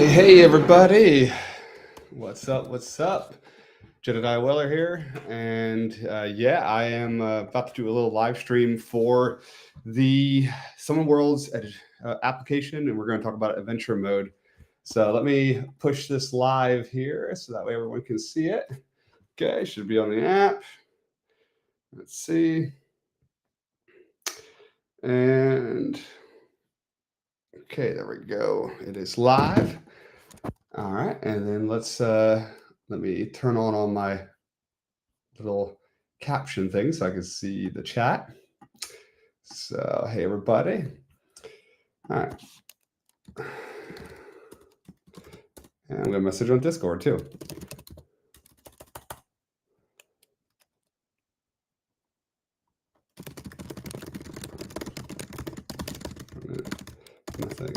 Hey, everybody. What's up? What's up? Jedediah Weller here. And yeah, I am about to do a little live stream for the Summer Worlds application, and we're going to talk about adventure mode. So let me push this live here so that way everyone can see it. Okay, should be on the app. Let's see. And okay, there we go. It is live. All right, and then let me turn on all my little caption thing so I can see the chat. So, hey everybody. All right. And I'm gonna message on Discord too. Nothing.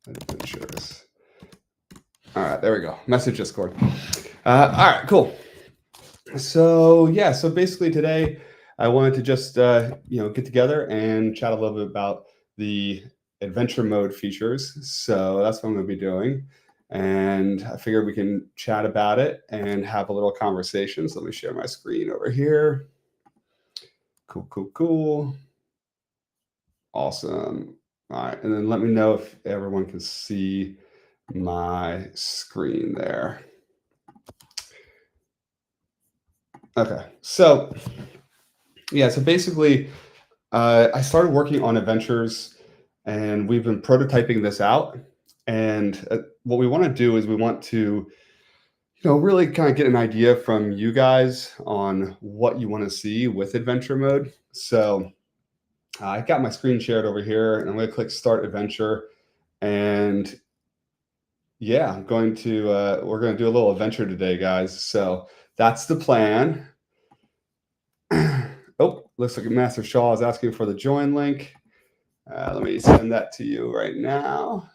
Adventures. All right, there we go. Message Discord. All right, cool. So yeah, so basically today I wanted to just get together and chat a little bit about the adventure mode features. So that's what I'm going to be doing, and I figured we can chat about it and have a little conversation. So let me share my screen over here. Cool. Awesome. All right, and then let me know if everyone can see my screen there. Okay, so yeah, so basically I started working on adventures and we've been prototyping this out. And what we want to do is we want to, really kind of get an idea from you guys on what you want to see with adventure mode. So I got my screen shared over here and I'm going to click start adventure. And yeah, we're going to do a little adventure today, guys. So that's the plan. Oh, looks like Master Shaw is asking for the join link. Let me send that to you right now.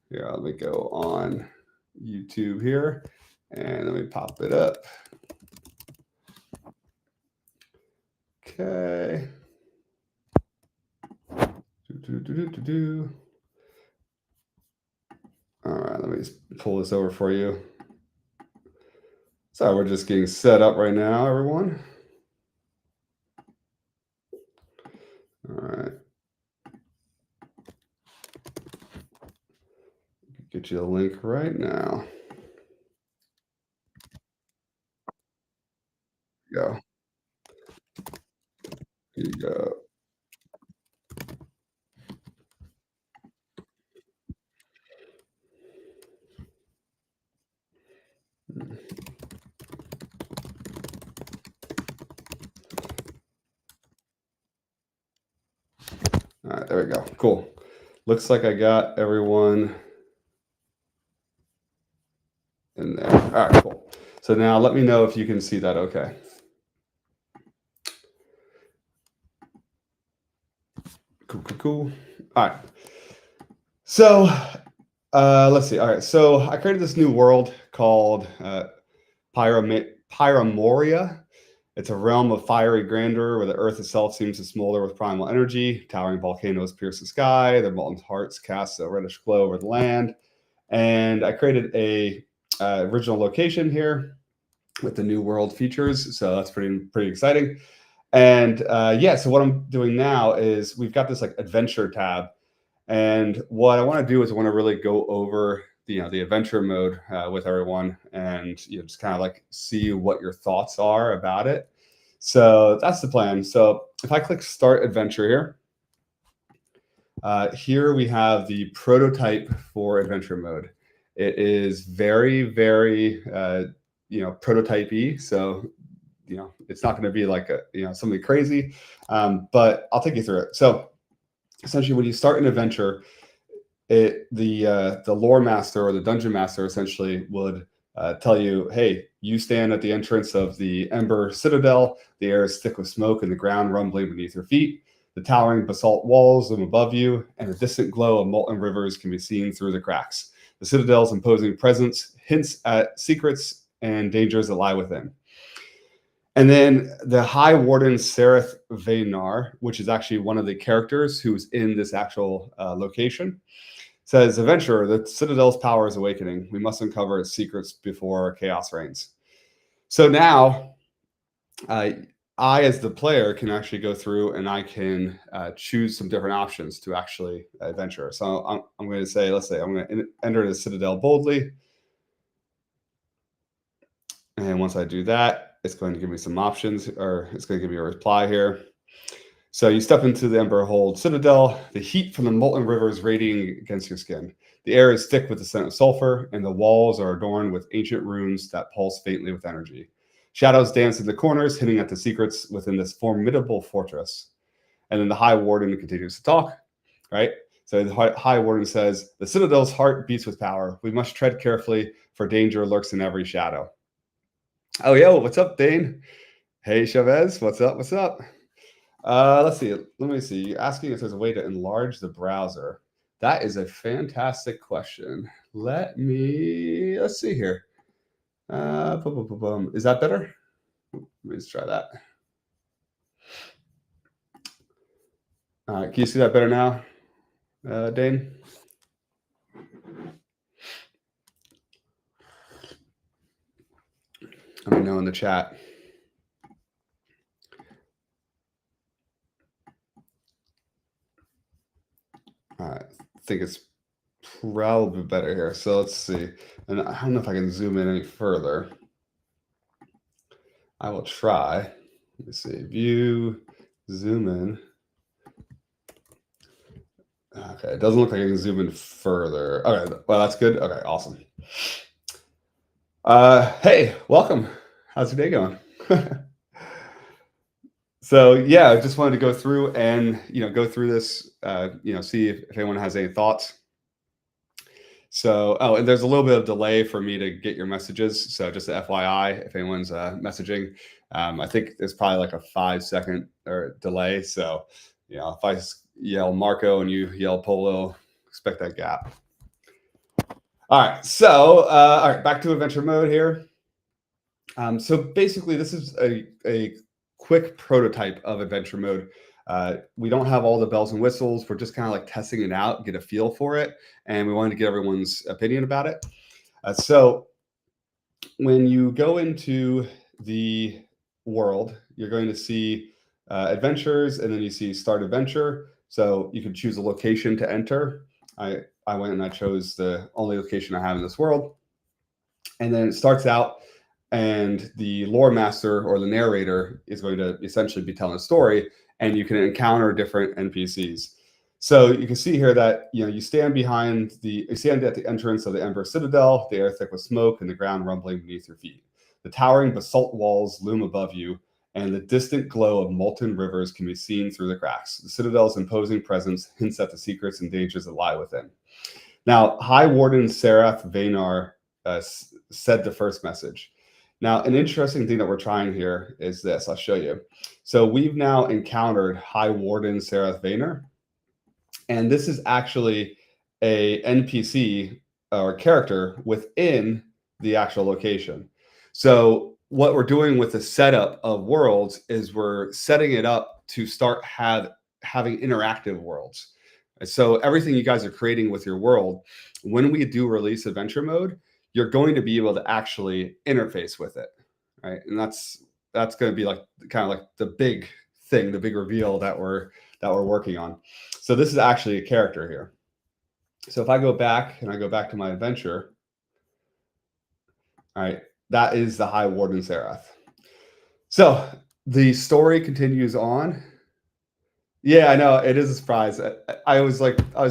Here, let me go on YouTube here and let me pop it up. Okay. All right, let me just pull this over for you. So we're just getting set up right now, everyone. All right. Get you the link right now. Go. Here you go. All right, there we go. Cool. Looks like I got everyone in there. All right, cool. So now let me know if you can see that okay. Cool. All right. So let's see. All right. So I created this new world called Pyromoria. It's a realm of fiery grandeur where the earth itself seems to smolder with primal energy. Towering volcanoes pierce the sky. Their molten hearts cast a reddish glow over the land. And I created a original location here with the new world features. So that's pretty exciting. And yeah, so what I'm doing now is we've got this like adventure tab. And what I want to do is I want to really go over the adventure mode with everyone and just kind of like see what your thoughts are about it. So that's the plan. So if I click start adventure here, here we have the prototype for adventure mode. It is very prototype-y. So it's not going to be like something crazy, but I'll take you through it. So essentially, when you start an adventure, the lore master or the dungeon master essentially would tell you, hey, you stand at the entrance of the Ember Citadel. The air is thick with smoke and the ground rumbling beneath your feet. The towering basalt walls loom above you, and a distant glow of molten rivers can be seen through the cracks. The Citadel's imposing presence hints at secrets and dangers that lie within. And then the High Warden Sereth Vaynar, which is actually one of the characters who's in this actual location, says, "Adventurer, the Citadel's power is awakening. We must uncover its secrets before chaos reigns." So now, I, as the player, can actually go through and I can choose some different options to actually adventure. So I'm going to say, let's say I'm going to enter the Citadel boldly. And once I do that, it's going to give me some options, or it's going to give me a reply here. So you step into the Ember Hold Citadel. The heat from the molten river is radiating against your skin. The air is thick with the scent of sulfur, and the walls are adorned with ancient runes that pulse faintly with energy. Shadows dance in the corners, hinting at the secrets within this formidable fortress. And then the High Warden continues to talk, right? So the High Warden says, "The Citadel's heart beats with power. We must tread carefully, for danger lurks in every shadow." Oh, yo, what's up, Dane? Hey, Chavez, what's up? What's up? Let's see. Let me see. You're asking if there's a way to enlarge the browser. That is a fantastic question. Let's see here. Is that better? Let me just try that. Can you see that better now, Dane? Let me know in the chat. I think it's probably better here. So let's see. And I don't know if I can zoom in any further. I will try. Let me see. View, zoom in. Okay, it doesn't look like I can zoom in further. Okay, well, that's good. Okay, awesome. Hey, welcome. How's your day going? So yeah, I just wanted to go through and go through this, see if anyone has any thoughts. So, oh, and there's a little bit of delay for me to get your messages. So just a FYI, if anyone's messaging, I think there's probably like a 5-second or delay. So, if I yell Marco and you yell Polo, expect that gap. All right. So, all right, back to adventure mode here. So basically, this is a quick prototype of adventure mode. We don't have all the bells and whistles. We're just kind of like testing it out, get a feel for it, and we wanted to get everyone's opinion about it. So when you go into the world, you're going to see adventures, and then you see start adventure. So you can choose a location to enter. I went and I chose the only location I have in this world. And then it starts out, and the lore master or the narrator is going to essentially be telling a story, and you can encounter different NPCs. So you can see here that you stand at the entrance of the Ember Citadel, the air thick with smoke, and the ground rumbling beneath your feet. The towering basalt walls loom above you, and the distant glow of molten rivers can be seen through the cracks. The Citadel's imposing presence hints at the secrets and dangers that lie within. Now, High Warden Sereth Vaynar said the first message. Now, an interesting thing that we're trying here is this. I'll show you. So we've now encountered High Warden Sereth Vaynar, and this is actually a NPC or character within the actual location. So what we're doing with the setup of worlds is we're setting it up to start having interactive worlds. So everything you guys are creating with your world, when we do release adventure mode, you're going to be able to actually interface with it, right? And that's going to be like kind of like the big thing, the big reveal that we're working on. So this is actually a character here. So if I go back and I go back to my adventure, all right, that is the High Warden Sereth. So the story continues on. Yeah, I know, it is a surprise. I was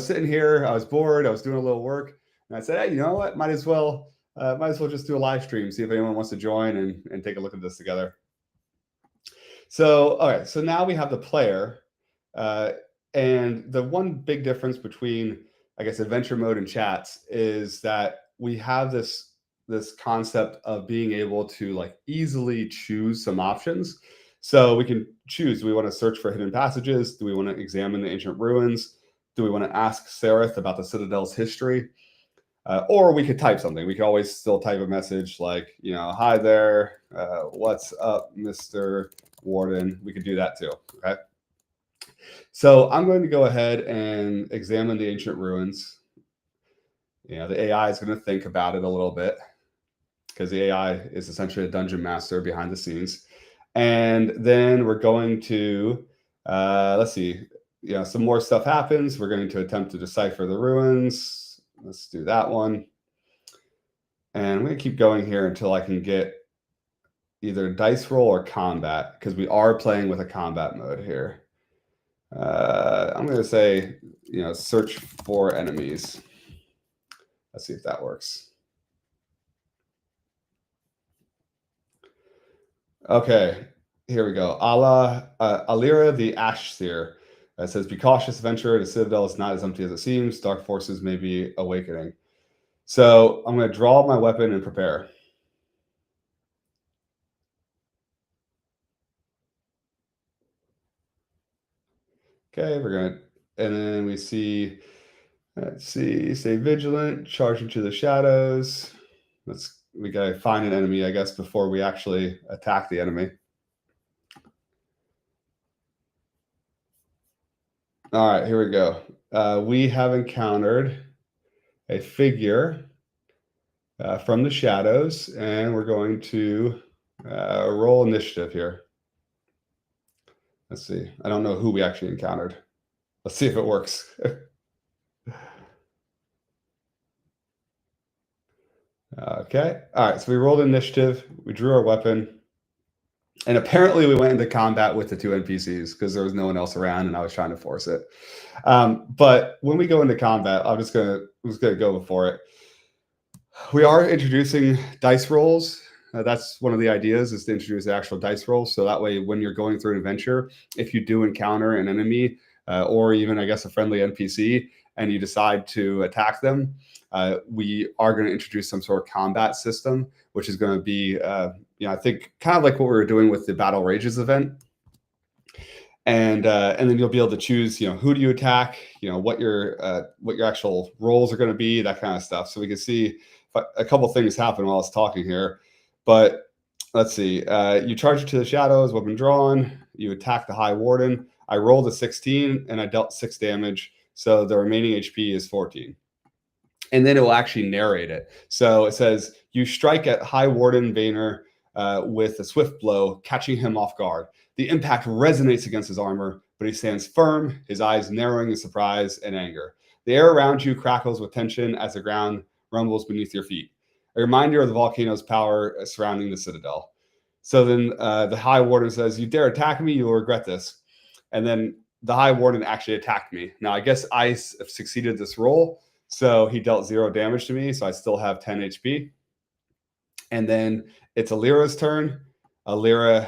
sitting here, I was bored, I was doing a little work, and I said, hey, you know what? Might as well just do a live stream, see if anyone wants to join and take a look at this together. So, all right, so now we have the player, and the one big difference between, I guess, adventure mode and chats is that we have this concept of being able to like easily choose some options. So we can choose, do we want to search for hidden passages? Do we want to examine the ancient ruins? Do we want to ask Sereth about the Citadel's history? Or we could type something. We could always still type a message like, hi there, what's up, Mr. Warden. We could do that too, okay? So I'm going to go ahead and examine the ancient ruins. The AI is going to think about it a little bit because the AI is essentially a dungeon master behind the scenes. And then we're going to, let's see, some more stuff happens. We're going to attempt to decipher the ruins. Let's do that one. And I'm going to keep going here until I can get either dice roll or combat, because we are playing with a combat mode here. I'm going to say, search for enemies. Let's see if that works. Okay, here we go. Alira the Ash Seer. It says, be cautious, adventurer. The Citadel is not as empty as it seems. Dark forces may be awakening. So I'm going to draw my weapon and prepare. Okay, we're going to, and then we see, let's see, stay vigilant, charge into the shadows. We got to find an enemy, I guess, before we actually attack the enemy. All right, here we go. We have encountered a figure from the shadows, and we're going to roll initiative here. Let's see. I don't know who we actually encountered. Let's see if it works. Okay. All right. So we rolled initiative. We drew our weapon. And apparently we went into combat with the two NPCs because there was no one else around and I was trying to force it. But when we go into combat, I'm just gonna go for it. We are introducing dice rolls. That's one of the ideas, is to introduce the actual dice rolls. So that way, when you're going through an adventure, if you do encounter an enemy or even, I guess, a friendly NPC, and you decide to attack them, we are going to introduce some sort of combat system, which is going to be, I think, kind of like what we were doing with the Battle Rages event. And then you'll be able to choose, who do you attack, what your actual roles are going to be, that kind of stuff. So we can see a couple things happen while I was talking here. But let's see. You charge it to the shadows, weapon drawn. You attack the High Warden. I rolled a 16 and I dealt 6 damage. So the remaining HP is 14. And then it will actually narrate it. So it says, you strike at High Warden Vaynor with a swift blow, catching him off guard. The impact resonates against his armor, but he stands firm, his eyes narrowing in surprise and anger. The air around you crackles with tension as the ground rumbles beneath your feet, a reminder of the volcano's power surrounding the Citadel. So then the High Warden says, you dare attack me, you will regret this. And then the High Warden actually attacked me. Now, I guess I succeeded this roll, so he dealt 0 damage to me, so I still have 10 HP. And then it's Alira's turn. Alira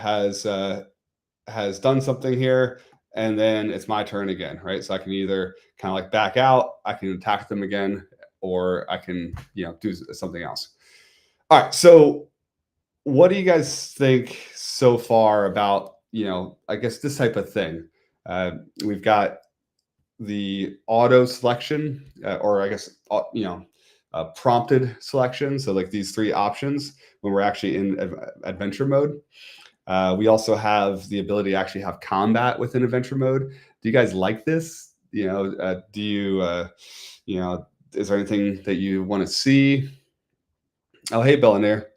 has done something here, and then it's my turn again, right? So I can either kind of like back out, I can attack them again, or I can, do something else. All right. So what do you guys think so far about, I guess this type of thing? We've got the auto selection, or I guess, prompted selection. So like these 3 options when we're actually in adventure mode. We also have the ability to actually have combat within adventure mode. Do you guys like this? Do you, is there anything that you want to see? Oh, hey, Billionaire.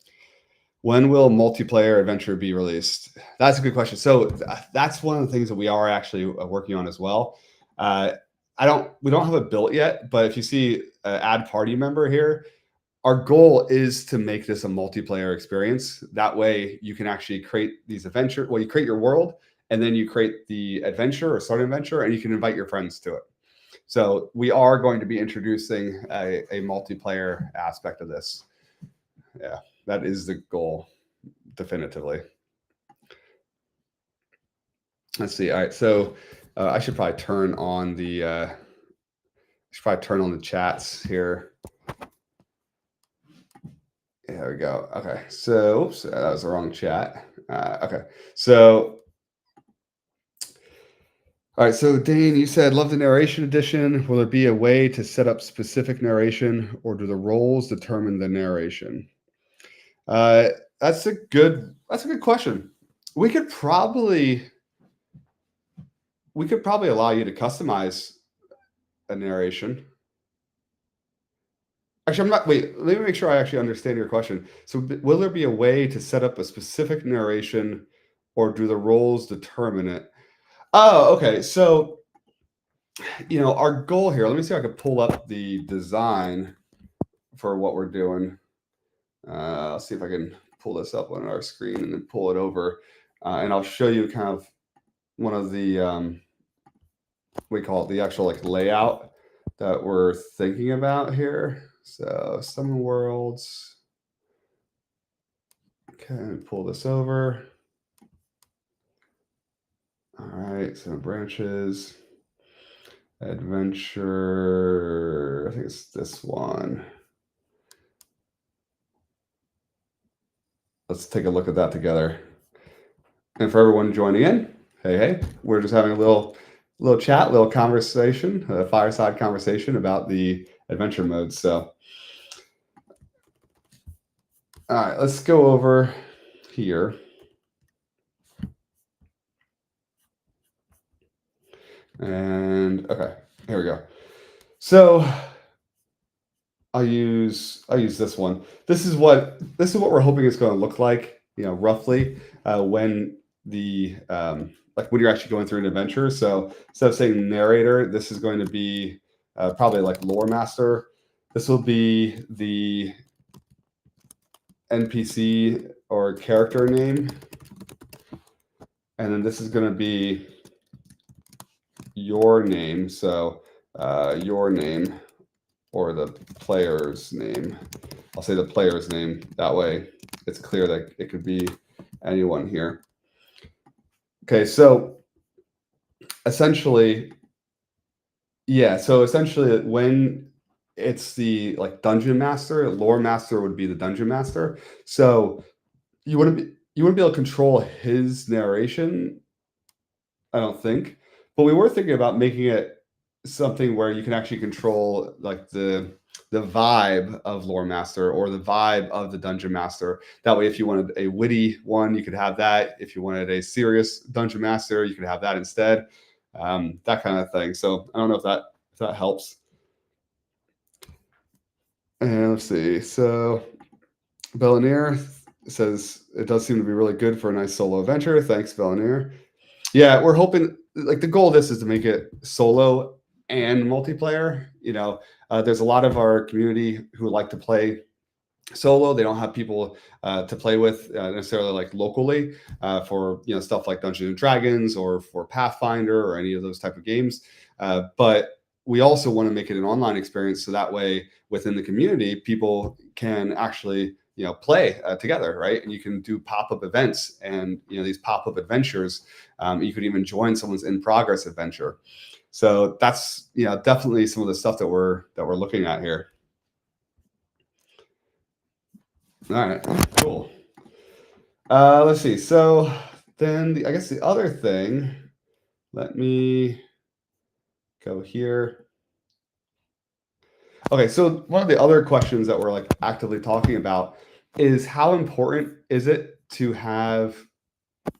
When will multiplayer adventure be released? That's a good question. So that's one of the things that we are actually working on as well. We don't have it built yet, but if you see add party member here, our goal is to make this a multiplayer experience. That way you can actually create these adventure. Well, you create your world and then you create the adventure or start an adventure and you can invite your friends to it. So we are going to be introducing a multiplayer aspect of this. Yeah, that is the goal, definitively. Let's see. All right. So I should probably turn on the chats here. There we go. Okay. So, oops, that was the wrong chat. Okay. So, All right, so Dane, you said love the narration edition. Will there be a way to set up specific narration, or do the roles determine the narration? Uh, that's a good question. We could probably we could probably allow you to customize a narration. Actually, I'm not. Wait, let me make sure I actually understand your question. So, will there be a way to set up a specific narration, or do the roles determine it? Oh, okay. So, our goal here. Let me see if I can pull up the design for what we're doing. I'll see if I can pull this up on our screen and then pull it over, and I'll show you kind of one of the we call it the actual like layout that we're thinking about here. So, Summon Worlds. Okay, pull this over. All right, so branches, adventure, I think it's this one. Let's take a look at that together. And for everyone joining in, hey, we're just having a little chat, little conversation, a fireside conversation about the adventure mode. So, all right, let's go over here. And okay, here we go. So I'll use this one. This is what we're hoping it's going to look like, roughly when the like when you're actually going through an adventure. So instead of saying narrator, this is going to be probably like lore master. This will be the NPC or character name, and then this is going to be your name. So your name, or the player's name. I'll say the player's name. That way it's clear that it could be anyone here. Okay, so essentially, when it's the like dungeon master, lore master would be the dungeon master. So you wouldn't be able to control his narration, I don't think. But we were thinking about making it something where you can actually control like the vibe of lore master or the vibe of the dungeon master. That way, if you wanted a witty one, you could have that. If you wanted a serious dungeon master, you could have that instead. That kind of thing. So I don't know if that helps. And let's see. So Belanier says it does seem to be really good for a nice solo adventure. Thanks, Belanier. Yeah, we're hoping like the goal of this is to make it solo and multiplayer. There's a lot of our community who like to play solo. They don't have people to play with necessarily like locally for stuff like Dungeons and Dragons or for Pathfinder or any of those type of games. But we also want to make it an online experience, so that way within the community, people can actually play together, right? And you can do pop-up events and these pop-up adventures. You could even join someone's in progress adventure. So that's definitely some of the stuff that we're looking at here. All right, cool. Let's see. So then I guess the other thing, let me go here. Okay, so one of the other questions that we're like actively talking about is how important is it to have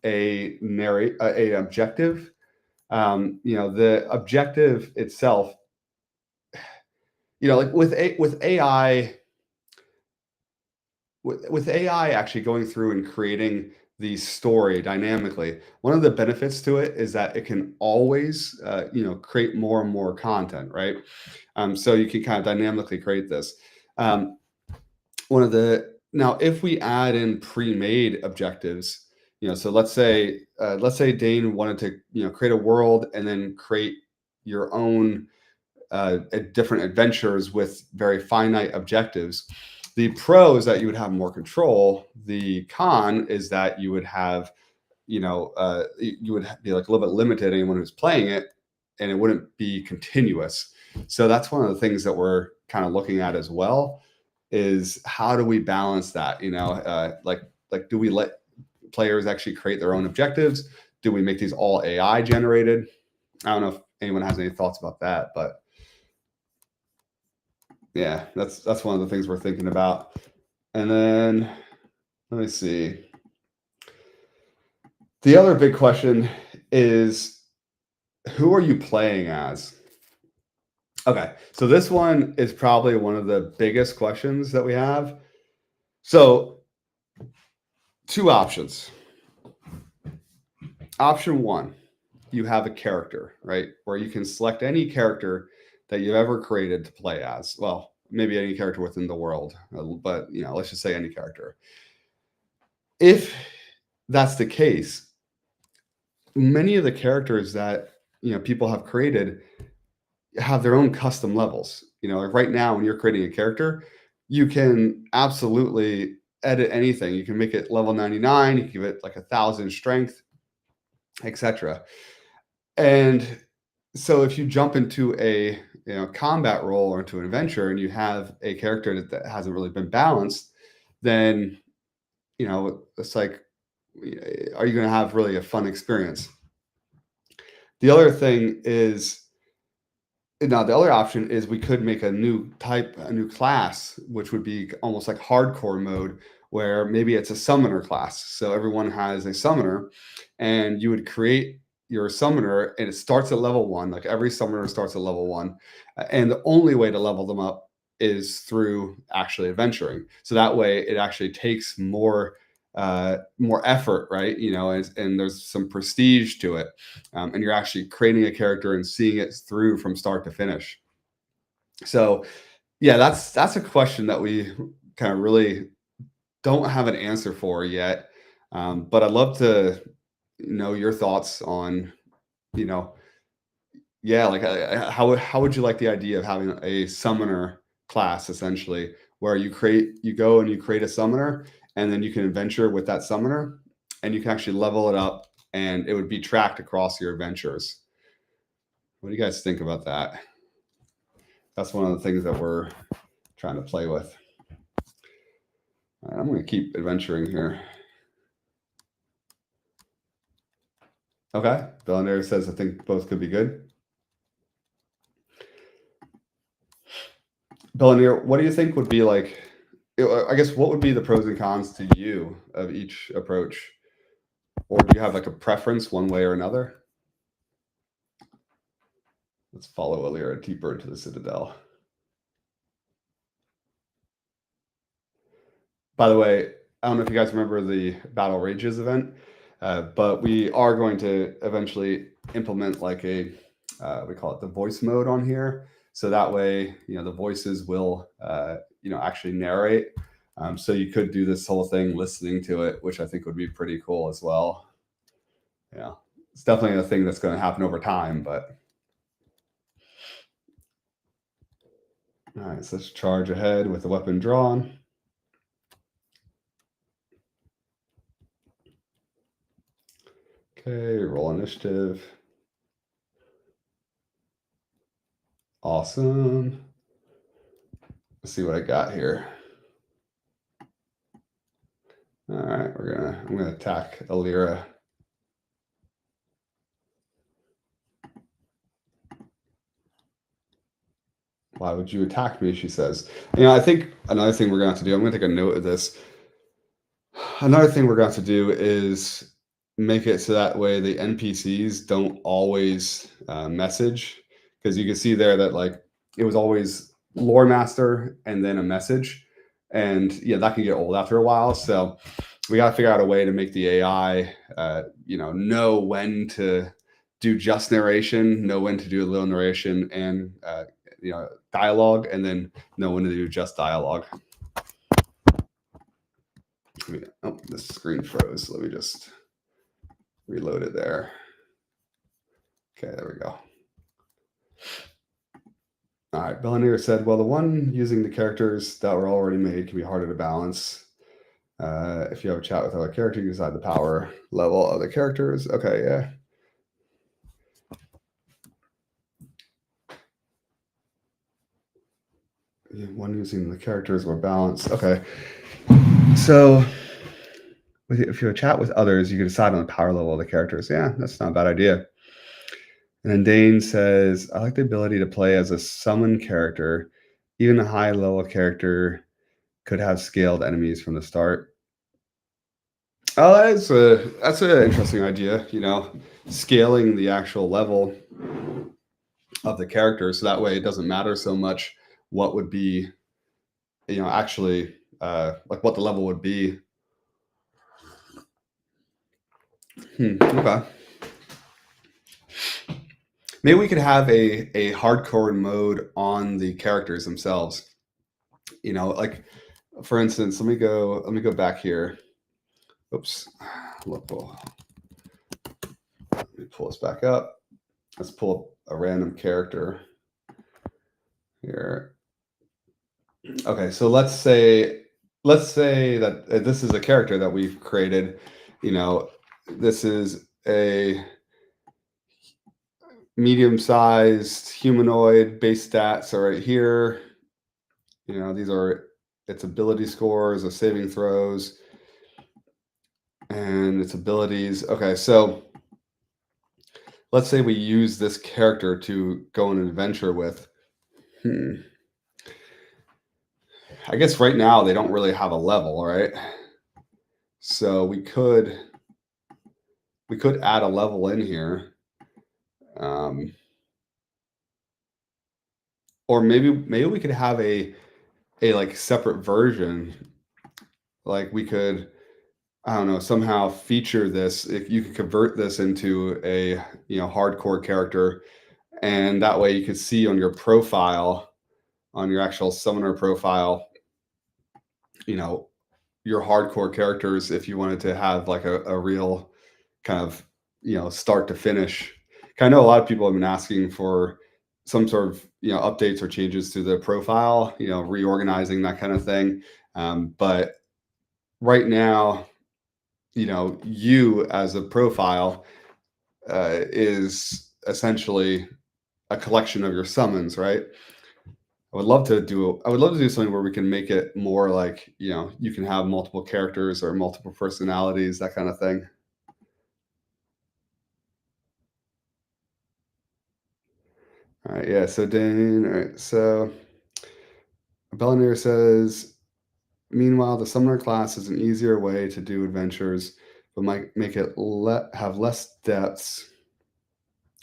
a objective? The objective itself, like with AI. With AI actually going through and creating the story dynamically, one of the benefits to it is that it can always, create more and more content, right? So you can kind of dynamically create this. Now, if we add in pre-made objectives, so let's say Dane wanted to, create a world and then create your own different adventures with very finite objectives. The pro is that you would have more control. The con is that you would have, you would be like a little bit limited anyone who's playing it, and it wouldn't be continuous. So that's one of the things that we're kind of looking at as well, is how do we balance that? Like do we let players actually create their own objectives? Do we make these all AI generated? I don't know if anyone has any thoughts about that, but yeah, that's one of the things we're thinking about. And then let me see. The other big question is, who are you playing as? Okay, so this one is probably one of the biggest questions that we have. So, two options. Option one, you have a character, right? Where you can select any character that you've ever created to play as. Well, maybe any character within the world, but let's just say any character. If that's the case, many of the characters that people have created have their own custom levels. Like right now, when you're creating a character, you can absolutely edit anything. You can make it level 99, you can give it like 1,000 strength, etc. And so if you jump into a combat role or into an adventure and you have a character that hasn't really been balanced, then it's like, are you going to have really a fun experience? The other thing is, now the other option is we could make a new class, which would be almost like hardcore mode, where maybe it's a summoner class. So everyone has a summoner, and you would create your summoner, and it starts at level 1. Like every summoner starts at level 1, and the only way to level them up is through actually adventuring. So that way, it actually takes more effort, right? And there's some prestige to it, and you're actually creating a character and seeing it through from start to finish. So, yeah, that's a question that we kind of really don't have an answer for yet. But I'd love to know your thoughts on, yeah, like how would you like the idea of having a summoner class, essentially, where you go and you create a summoner, and then you can adventure with that summoner, and you can actually level it up, and it would be tracked across your adventures. What do you guys think about that? That's one of the things that we're trying to play with. All right, I'm going to keep adventuring here. Okay, Billionaire says I think both could be good. Billionaire, what do you think would be like? I guess what would be the pros and cons to you of each approach, or do you have like a preference one way or another? Let's follow Illyra deeper into the Citadel. By the way, I don't know if you guys remember the Battle Rages event, but we are going to eventually implement like we call it the voice mode on here. So that way, the voices will, actually narrate. So you could do this whole thing listening to it, which I think would be pretty cool as well. Yeah, it's definitely a thing that's going to happen over time, but. All right, so let's charge ahead with the weapon drawn. Okay, roll initiative. Awesome. Let's see what I got here. All right, I'm gonna attack Illyra. Why would you attack me? She says. I think another thing we're gonna have to do, I'm gonna take a note of this. Another thing we're gonna have to do is make it so that way the NPCs don't always message, because you can see there that like it was always lore master and then a message, and yeah, that can get old after a while. So we got to figure out a way to make the AI, know when to do just narration, know when to do a little narration and dialogue, and then know when to do just dialogue. Oh, this screen froze. Let me just reload it there. Okay, there we go. All right, Billionaire said, well, the one using the characters that were already made can be harder to balance. If you have a chat with other characters, you decide the power level of the characters. Okay, yeah. One using the characters were balanced. Okay. So if you chat with others, you can decide on the power level of the characters. Yeah, that's not a bad idea. And then Dane says, I like the ability to play as a summon character. Even a high level character could have scaled enemies from the start. Oh, that's an interesting idea, scaling the actual level of the character so that way it doesn't matter so much what would be, actually like what the level would be. Okay. Maybe we could have a hardcore mode on the characters themselves. Like for instance, let me go back here. Oops. Let me pull this back up. Let's pull up a random character here. Okay, so let's say that this is a character that we've created. This is a medium-sized humanoid. Base stats are right here. These are its ability scores, its saving throws, and its abilities. Okay, so let's say we use this character to go on an adventure with. I guess right now they don't really have a level, right? So we could add a level in here. Or maybe we could have a like separate version. Like we could, I don't know, somehow feature this. If you could convert this into a hardcore character, and that way you could see on your profile, on your actual summoner profile, your hardcore characters if you wanted to have like a real kind of start to finish. I know a lot of people have been asking for some sort of updates or changes to the profile, reorganizing that kind of thing. But right now, you as a profile is essentially a collection of your summons, right? I would love to do something where we can make it more like, you can have multiple characters or multiple personalities, that kind of thing. All right, yeah. So Dane, all right. So Bellineer says, meanwhile, the summoner class is an easier way to do adventures, but might make it have less depths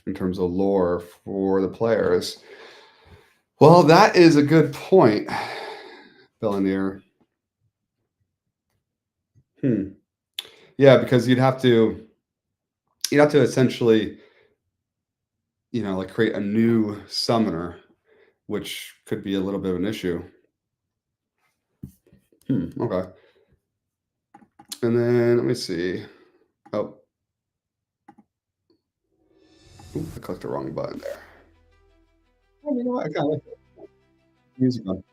in terms of lore for the players. Well, that is a good point, Bellineer. Yeah, because you'd have to essentially, like create a new summoner, which could be a little bit of an issue. Okay. And then let me see. Oh, I clicked the wrong button there. Oh, you know what? I kind of like it. Music on.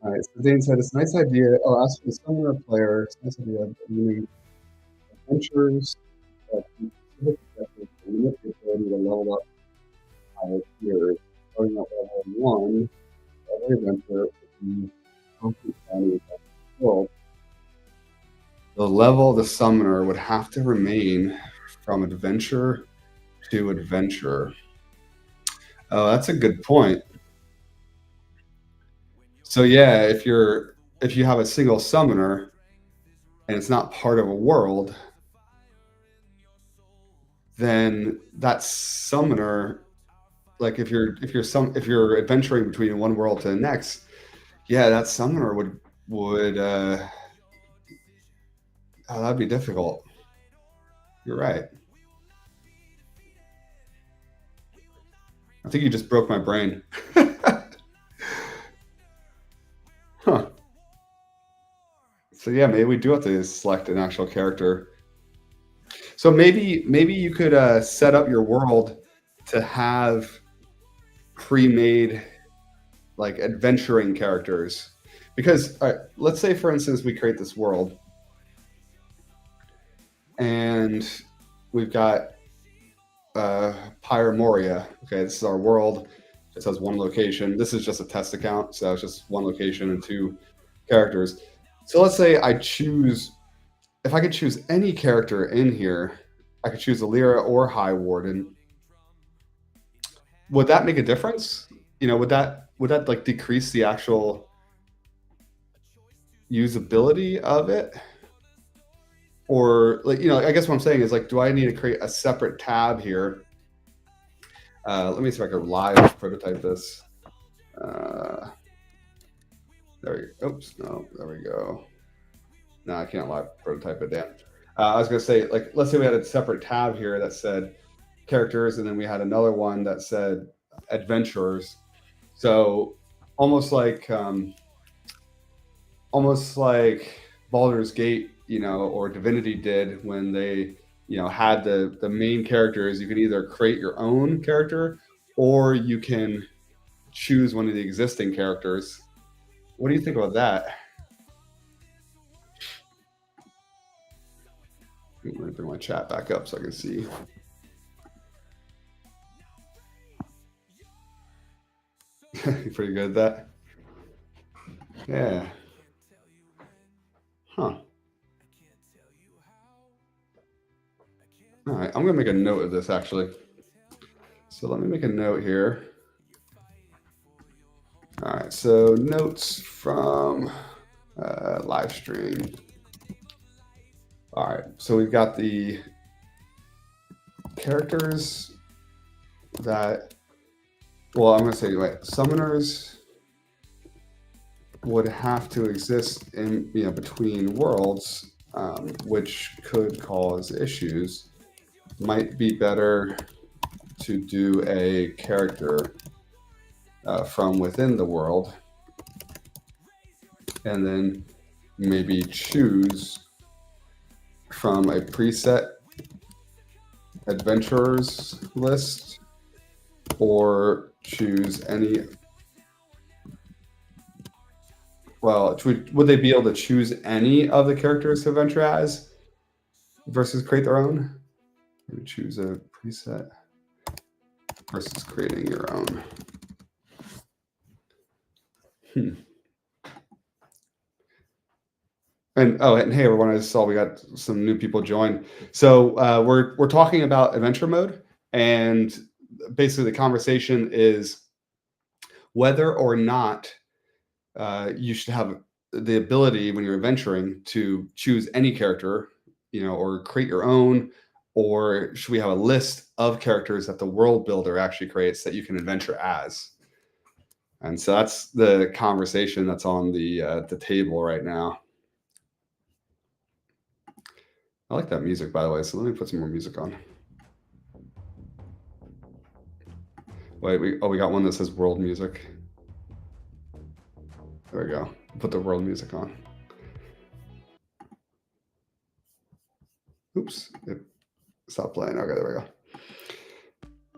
All right. So Dane said it's a nice idea. Oh, as for the summoner player, it's a nice idea of doing adventures that can specific objectives to limit the ability to level up higher tiers. Starting at level 1, every adventure would be complete value of the world. The level of the summoner would have to remain from adventure to adventure. Oh, that's a good point. So yeah, if you have a single summoner and it's not part of a world, then that summoner, like if you're adventuring between one world to the next, yeah, that summoner would oh, that'd be difficult. You're right. I think you just broke my brain. Huh. So yeah, maybe we do have to select an actual character. So maybe you could set up your world to have pre-made like adventuring characters. Because let's say for instance we create this world and we've got Pyromoria. Okay, this is our world. It says one location. This is just a test account, so it's just one location and two characters. So let's say if I could choose any character in here, I could choose a Lyra or High Warden. Would that make a difference? Would that like decrease the actual usability of it? Or like, I guess what I'm saying is like, do I need to create a separate tab here? Let me see if I can live prototype this. There we go. Oops, no, there we go. No, I can't live prototype it, damn. I was gonna say, like, let's say we had a separate tab here that said characters, and then we had another one that said adventurers. So almost like Baldur's Gate, or Divinity did when they, had the main characters. You can either create your own character, or you can choose one of the existing characters. What do you think about that? I'm going to bring my chat back up so I can see. You're pretty good at that? Yeah. Huh. All right, I'm going to make a note of this, actually. So let me make a note here. All right, so notes from live stream. All right, so we've got the characters that, well, I'm going to say, wait, summoners would have to exist in, between worlds, which could cause issues. Might be better to do a character from within the world, and then maybe choose from a preset adventurers list, or choose any. Well, would they be able to choose any of the characters to venture as versus create their own? Maybe choose a preset versus creating your own. And hey everyone, I just saw we got some new people join. So we're talking about adventure mode, and basically the conversation is whether or not you should have the ability when you're adventuring to choose any character, or create your own, or should we have a list of characters that the world builder actually creates that you can adventure as? And so that's the conversation that's on the table right now. I like that music, by the way, so let me put some more music on. Wait, we got one that says world music. There we go. Put the world music on. Oops, it stopped playing. Okay, there we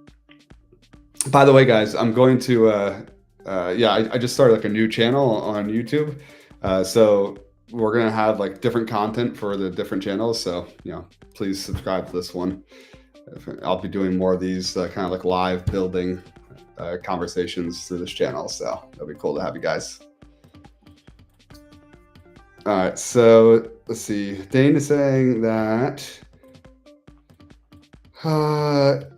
go. By the way, guys, I'm going to, I just started like a new channel on YouTube. So we're going to have like different content for the different channels. So, please subscribe to this one. I'll be doing more of these kind of like live building conversations through this channel. So it'll be cool to have you guys. All right, so let's see. Dane is saying that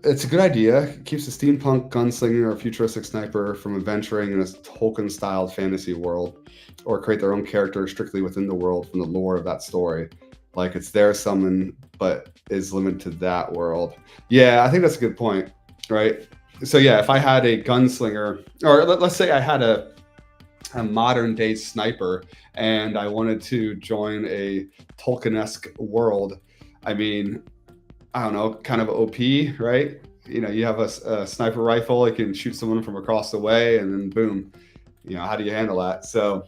it's a good idea. It keeps a steampunk gunslinger or futuristic sniper from adventuring in a Tolkien-styled fantasy world, or create their own character strictly within the world from the lore of that story. Like it's their summon, but is limited to that world. Yeah, I think that's a good point, right? So yeah, if I had a gunslinger, or let's say I had a modern day sniper and I wanted to join a Tolkien-esque world, I mean, I don't know, kind of OP, right? You have a sniper rifle, you can shoot someone from across the way, and then boom, how do you handle that? So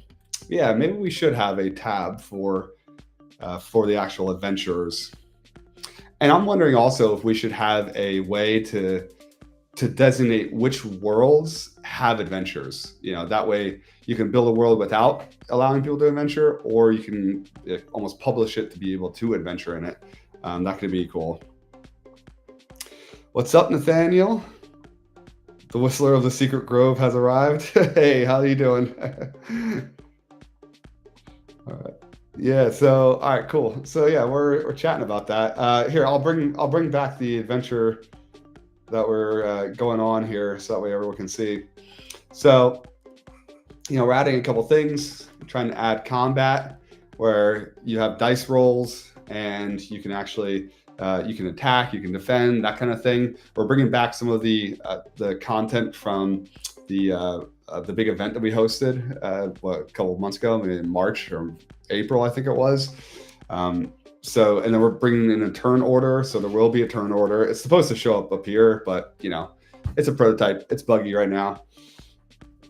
yeah, maybe we should have a tab for the actual adventurers. And I'm wondering also if we should have a way to designate which worlds have adventures. That way you can build a world without allowing people to adventure, or you can almost publish it to be able to adventure in it. That could be cool. What's up, Nathaniel? The Whistler of the Secret Grove has arrived. Hey, how are you doing? All right. Yeah. So all right, cool. So yeah, we're chatting about that. Here, I'll bring back the adventure that we're going on here, so that way everyone can see. So we're adding a couple things, trying to add combat, where you have dice rolls and you can actually you can attack, you can defend, that kind of thing. We're bringing back some of the content from the big event that we hosted a couple of months ago, maybe in March or April, I think it was. So, and then we're bringing in a turn order. So there will be a turn order. It's supposed to show up here, but it's a prototype. It's buggy right now.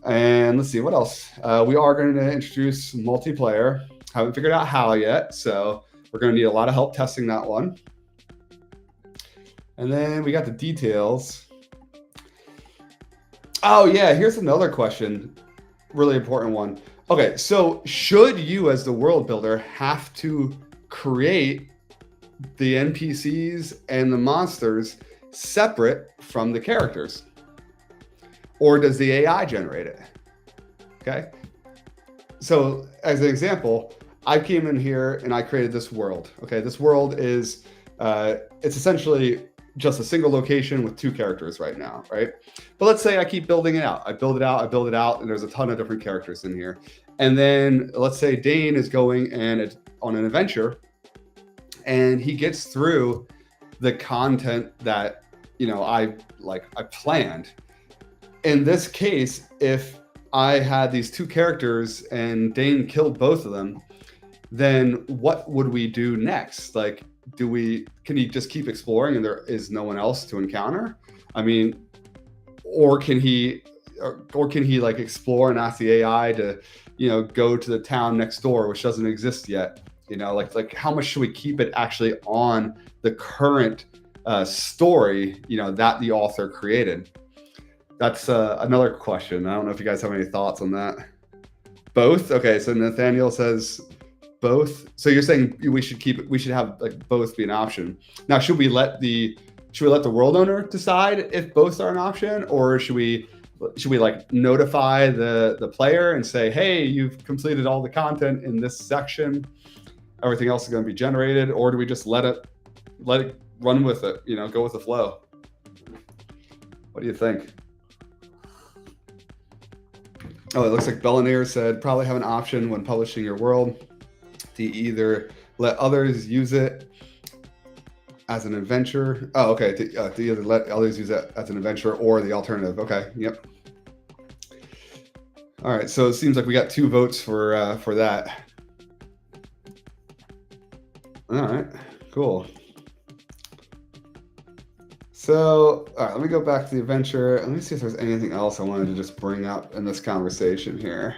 And let's see what else. We are going to introduce multiplayer. Haven't figured out how yet, so we're going to need a lot of help testing that one. And then we got the details. Oh yeah, here's another question. Really important one. Okay, so should you as the world builder have to create the NPCs and the monsters separate from the characters? Or does the AI generate it? Okay. So as an example, I came in here and I created this world. Okay, this world is it's essentially just a single location with two characters right now, right? But let's say I keep building it out. I build it out, I build it out, and there's a ton of different characters in here. And then let's say Dane is going on an adventure, and he gets through the content that I planned. In this case, if I had these two characters and Dane killed both of them, then what would we do next? Like, can he just keep exploring and there is no one else to encounter? I mean, or can he like explore and ask the AI to, go to the town next door, which doesn't exist yet? Like how much should we keep it actually on the current story, that the author created? That's another question. I don't know if you guys have any thoughts on that. Both? Okay, so Nathaniel says both. So you're saying we should have like both be an option. Now, should we let the world owner decide if both are an option, or should we like notify the player and say, hey, you've completed all the content in this section, everything else is going to be generated? Or do we just let it run with it, go with the flow? What do you think? Oh, it looks like Bellineer said probably have an option when publishing your world to either let others use it as an adventure. Oh, okay. To either let others use it as an adventure or the alternative. Okay. Yep. All right. So it seems like we got 2 votes for that. All right. Cool. So, all right, let me go back to the adventure. Let me see if there's anything else I wanted to just bring up in this conversation here.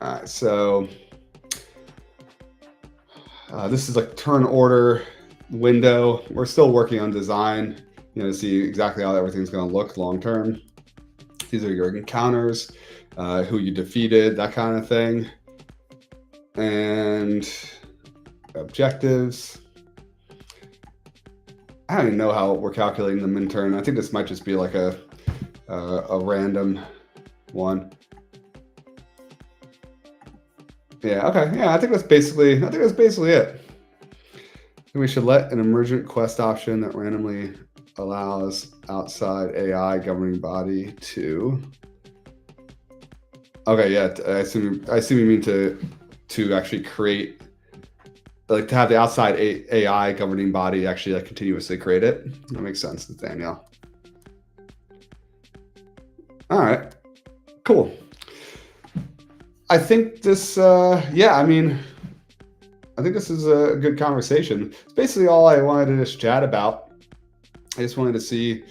All right, so this is like turn order window. We're still working on design, to see exactly how everything's going to look long term. These are your encounters, who you defeated, that kind of thing, and objectives. I don't even know how we're calculating the min turn. I think this might just be like a random one. Yeah. Okay. Yeah. I think that's basically it. And we should let an emergent quest option that randomly allows outside AI governing body to. Okay. Yeah. I assume you mean to actually create. Like to have the outside AI governing body actually like continuously create it. That makes sense, Nathaniel. All right, cool. I think this, I think this is a good conversation. It's basically all I wanted to just chat about. I just wanted to see,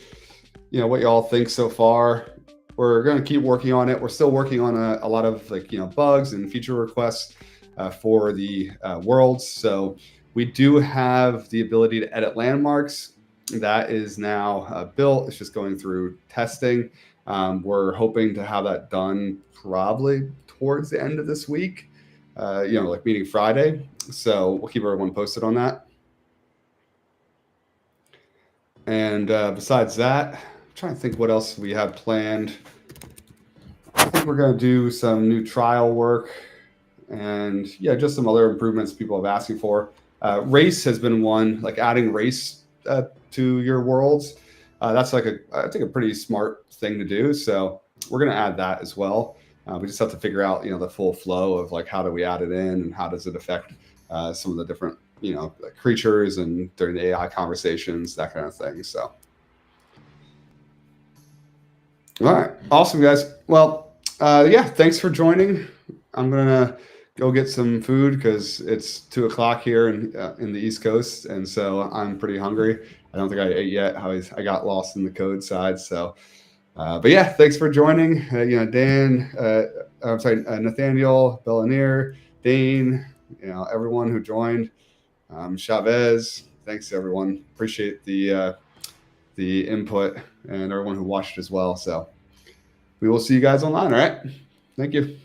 what y'all think so far. We're going to keep working on it. We're still working on a lot of bugs and feature requests for the worlds. So we do have the ability to edit landmarks. That is now built. It's just going through testing. We're hoping to have that done probably towards the end of this week, like meeting Friday. So we'll keep everyone posted on that. And besides that, I'm trying to think what else we have planned. I think we're going to do some new trial work and yeah, just some other improvements people have asking for. Race has been one, like adding race to your worlds. That's like I think a pretty smart thing to do. So we're going to add that as well. We just have to figure out, the full flow of like how do we add it in and how does it affect some of the different, like creatures and during the AI conversations, that kind of thing. So, all right, awesome guys. Well, yeah, thanks for joining. I'm gonna go get some food because it's 2 o'clock here in the East Coast, and so I'm pretty hungry. I don't think I ate yet. I got lost in the code side. So, but yeah, thanks for joining. Dan, I'm sorry, Nathaniel, Bellanir, Dane, everyone who joined, Chavez. Thanks everyone. Appreciate the input and everyone who watched as well. So we will see you guys online. All right. Thank you.